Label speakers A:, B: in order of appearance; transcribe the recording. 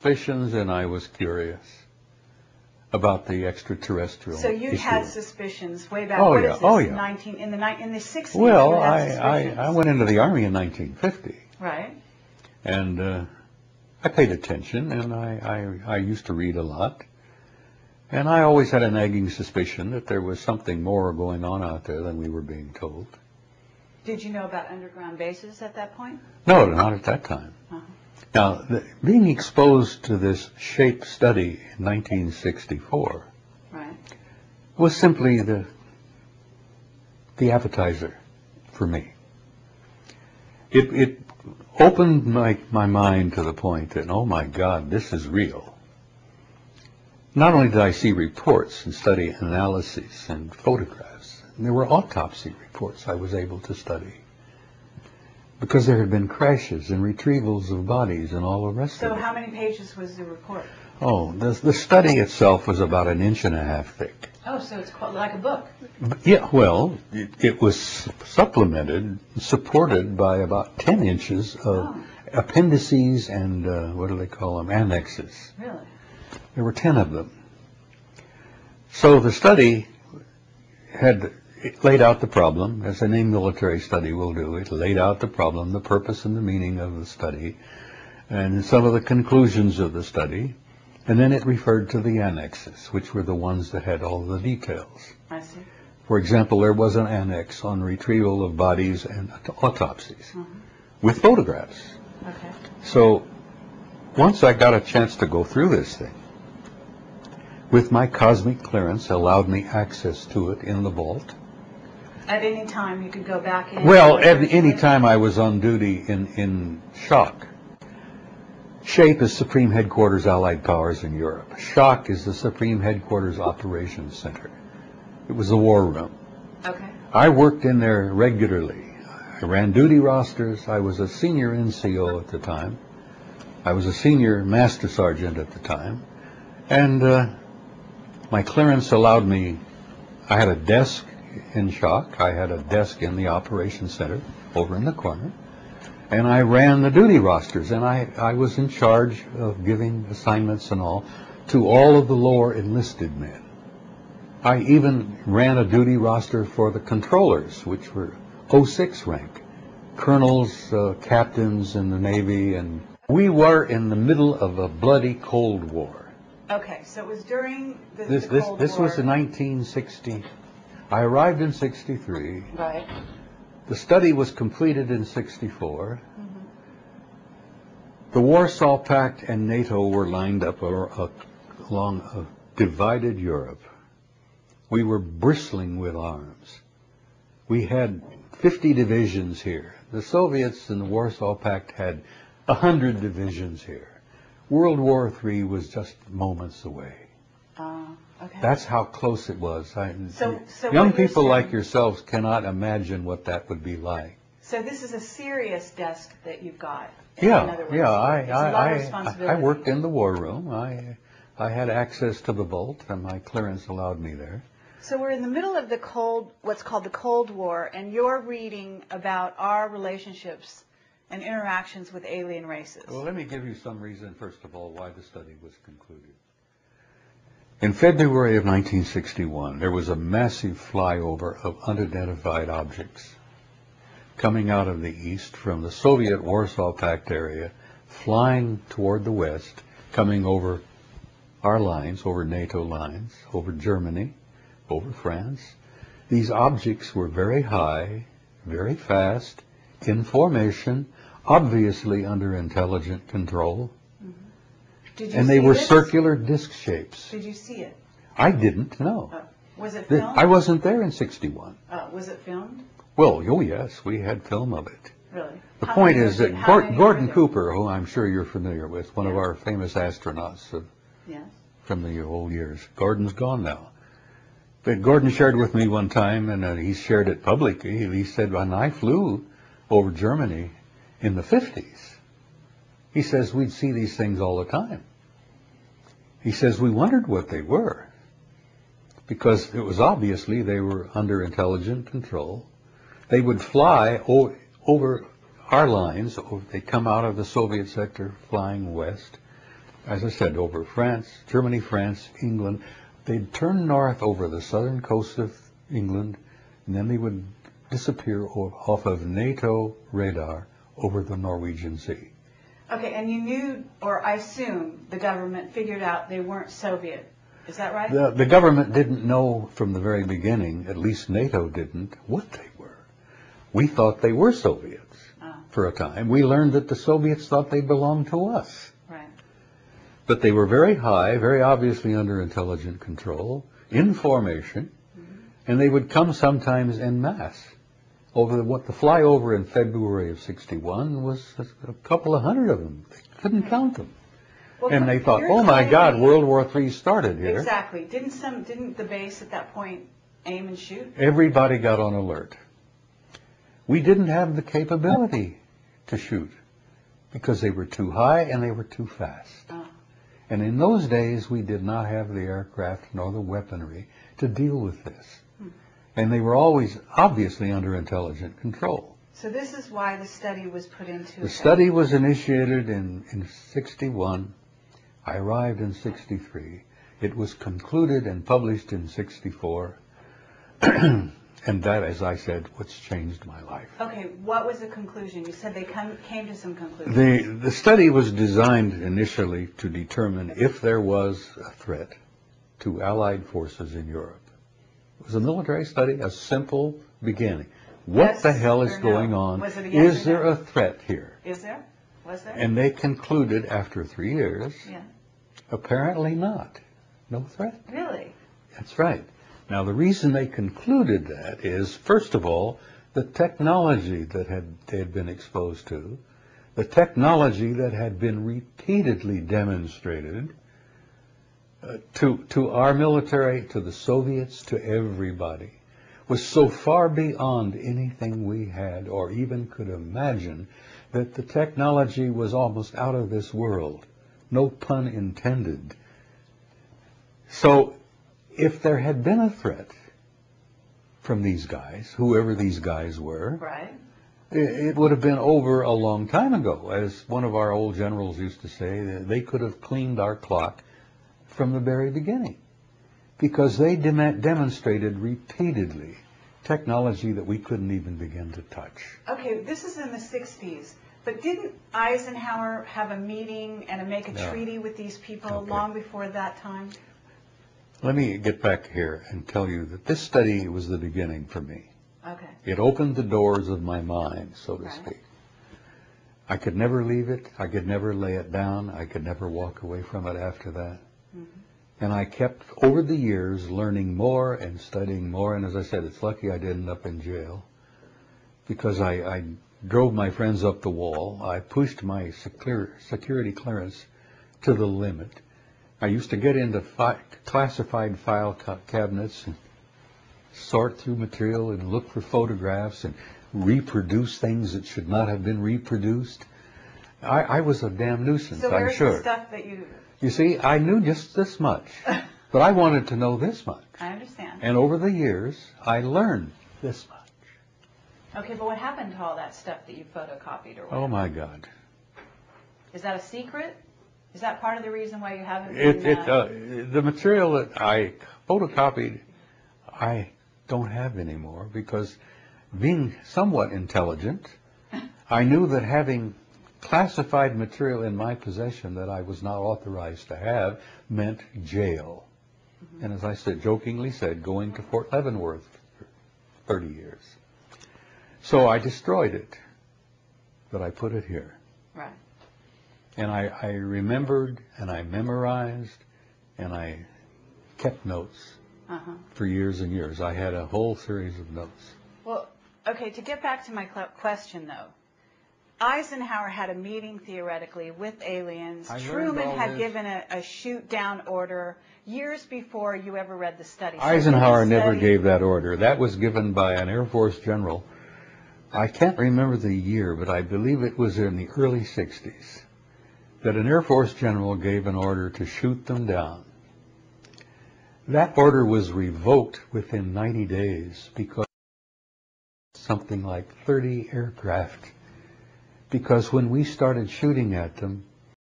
A: suspicions, and I was curious about the extraterrestrial
B: So you
A: issue.
B: Had suspicions way back.
A: Oh,
B: what
A: yeah.
B: is this,
A: Oh, yeah.
B: In the 60s?
A: Well,
B: you had
A: I went into the Army in 1950.
B: Right.
A: And I paid attention, and I used to read a lot. And I always had a nagging suspicion that there was something more going on out there than we were being told.
B: Did you know about underground bases at that point?
A: No, not at that time.
B: Uh-huh.
A: Now, being exposed to this shape study in 1964
B: Right.
A: was simply the appetizer for me. It opened my mind to the point that, oh my God, this is real. Not only did I see reports and study analyses and photographs, and there were autopsy reports I was able to study, because there had been crashes and retrievals of bodies and all the rest of it.
B: So how many pages was the report?
A: Oh, the study itself was about 1.5 inches thick.
B: Oh, so it's quite like a book.
A: Yeah, well, it was supplemented, supported by about 10 inches of appendices and, what do they call them, annexes.
B: Really?
A: There were 10 of them. So the study had laid out the problem, as any military study will do. It laid out the problem, the purpose and the meaning of the study, and some of the conclusions of the study. And then it referred to the annexes, which were the ones that had all the details.
B: I see.
A: For example, there was an annex on retrieval of bodies and autopsies with photographs.
B: Okay.
A: So once I got a chance to go through this thing, with my cosmic clearance allowed me access to it in the vault.
B: At any time you could go back in?
A: Well, at any time I was on duty in SHOCK. SHAPE is Supreme Headquarters Allied Powers in Europe. SHOCK is the Supreme Headquarters Operations Center. It was the war room.
B: Okay.
A: I worked in there regularly. I ran duty rosters. I was a senior NCO at the time. I was a senior master sergeant at the time. And my clearance allowed me, I had a desk in SHOCK. I had a desk in the Operations Center over in the corner. And I ran the duty rosters, and I was in charge of giving assignments and all to all of the lower enlisted men. I even ran a duty roster for the controllers, which were 06 rank, colonels, captains in the Navy, and we were in the middle of a bloody Cold War.
B: Okay, so it was during the
A: This
B: Cold
A: was
B: War.
A: in 1960. I arrived in 63.
B: Right.
A: The study was completed in 64. The Warsaw Pact and NATO were lined up along a divided Europe. We were bristling with arms. We had 50 divisions here. The Soviets and the Warsaw Pact had 100 divisions here. World War III was just moments away.
B: Okay.
A: That's how close it was.
B: So
A: young
B: what you're
A: people like
B: saying-
A: yourselves cannot imagine what that would be like.
B: So this is a serious desk that you've got.
A: Yeah,
B: in other words.
A: yeah.
B: It's a lot of
A: I
B: responsibility.
A: worked in the war room. I had access to the vault, and my clearance allowed me there.
B: So we're in the middle of what's called the Cold War, and you're reading about our relationships and interactions with alien races.
A: Well, let me give you some reason, first of all, why the study was concluded. In February of 1961, there was a massive flyover of unidentified objects coming out of the east from the Soviet Warsaw Pact area, flying toward the west, coming over our lines, over NATO lines, over Germany, over France. These objects were very high, very fast, in formation, obviously under intelligent control.
B: Did you
A: And they
B: see
A: were
B: this?
A: circular disc shapes.
B: Did you see it?
A: I didn't, no.
B: Was it filmed?
A: I wasn't there in 61.
B: Was it filmed?
A: Well, oh yes, we had film of it.
B: Really?
A: The
B: How
A: point
B: many
A: is
B: were
A: that
B: there? How many were
A: Gordon
B: there?
A: Cooper, who I'm sure you're familiar with, one of
B: Yeah.
A: our famous astronauts
B: Yes.
A: from the old years. Gordon's gone now. But Gordon shared with me one time, and he shared it publicly. He said, when I flew over Germany in the 50s, he says, we'd see these things all the time. He says, we wondered what they were, because it was obviously they were under intelligent control. They would fly over our lines. They'd come out of the Soviet sector flying west. as I said, over France, Germany, France, England. They'd turn north over the southern coast of England, and then they would disappear off of NATO radar over the Norwegian Sea.
B: Okay, and you knew, or I assume, the government figured out they weren't Soviet. Is that right?
A: The government didn't know from the very beginning, at least NATO didn't, what they were. We thought they were Soviets for a time. We learned that the Soviets thought they belonged to us.
B: Right.
A: But they were very high, very obviously under intelligent control, in formation, and they would come sometimes en masse. The flyover in February of '61 was a couple of hundred of them. They couldn't count them.
B: Well,
A: And they thought, oh my God, World War III started here.
B: Exactly. Didn't the base at that point aim and shoot?
A: Everybody got on alert. We didn't have the capability to shoot because they were too high and they were too fast.
B: Oh.
A: And in those days, we did not have the aircraft nor the weaponry to deal with this. And they were always obviously under intelligent control.
B: So this is why the study was put into
A: The study was initiated in '61. I arrived in '63. It was concluded and published in '64. And that, as I said, what's changed my life.
B: Okay, what was the conclusion? You said they came to some conclusion.
A: The study was designed initially to determine if there was a threat to Allied forces in Europe. It was a military study, a simple beginning. What the hell is going on? Is there a threat here?
B: Is there? Was there?
A: And they concluded after 3 years, apparently not. No threat.
B: Really?
A: That's right. Now, the reason they concluded that is, first of all, the technology that they had been exposed to, the technology that had been repeatedly demonstrated to our military, to the Soviets, to everybody, was so far beyond anything we had or even could imagine that the technology was almost out of this world. No pun intended. So, if there had been a threat from these guys, whoever these guys were,
B: right,
A: it would have been over a long time ago. As one of our old generals used to say, they could have cleaned our clock from the very beginning, because they demonstrated repeatedly technology that we couldn't even begin to touch.
B: Okay, this is in the 60s, but didn't Eisenhower have a meeting and make a treaty with these people long before that time?
A: Let me get back here and tell you that this study was the beginning for me.
B: Okay.
A: It opened the doors of my mind, so to speak. I could never leave it. I could never lay it down. I could never walk away from it after that. And I kept, over the years, learning more and studying more. And as I said, it's lucky I didn't end up in jail, because I drove my friends up the wall. I pushed my security clearance to the limit. I used to get into classified file cabinets and sort through material and look for photographs and reproduce things that should not have been reproduced. I was a damn nuisance, I'm sure.
B: So where's the stuff that you...
A: You see, I knew just this much, but I wanted to know this much.
B: I understand.
A: And over the years, I learned this much.
B: Okay, but what happened to all that stuff that you photocopied or whatever?
A: Oh, my God.
B: Is that a secret? Is that part of the reason why you haven't been...
A: The material that I photocopied, I don't have anymore, because being somewhat intelligent, I knew that having classified material in my possession that I was not authorized to have meant jail. And as I jokingly said, going to Fort Leavenworth for 30 years. So I destroyed it, but I put it here.
B: Right.
A: And I remembered, and I memorized, and I kept notes for years and years. I had a whole series of notes. Well,
B: okay, to get back to my question, though, Eisenhower had a meeting, theoretically, with aliens. Truman had given a shoot-down order years before you ever read the study.
A: Eisenhower never gave that order. That was given by an Air Force general. I can't remember the year, but I believe it was in the early 60s, that an Air Force general gave an order to shoot them down. That order was revoked within 90 days because something like 30 aircraft. Because when we started shooting at them,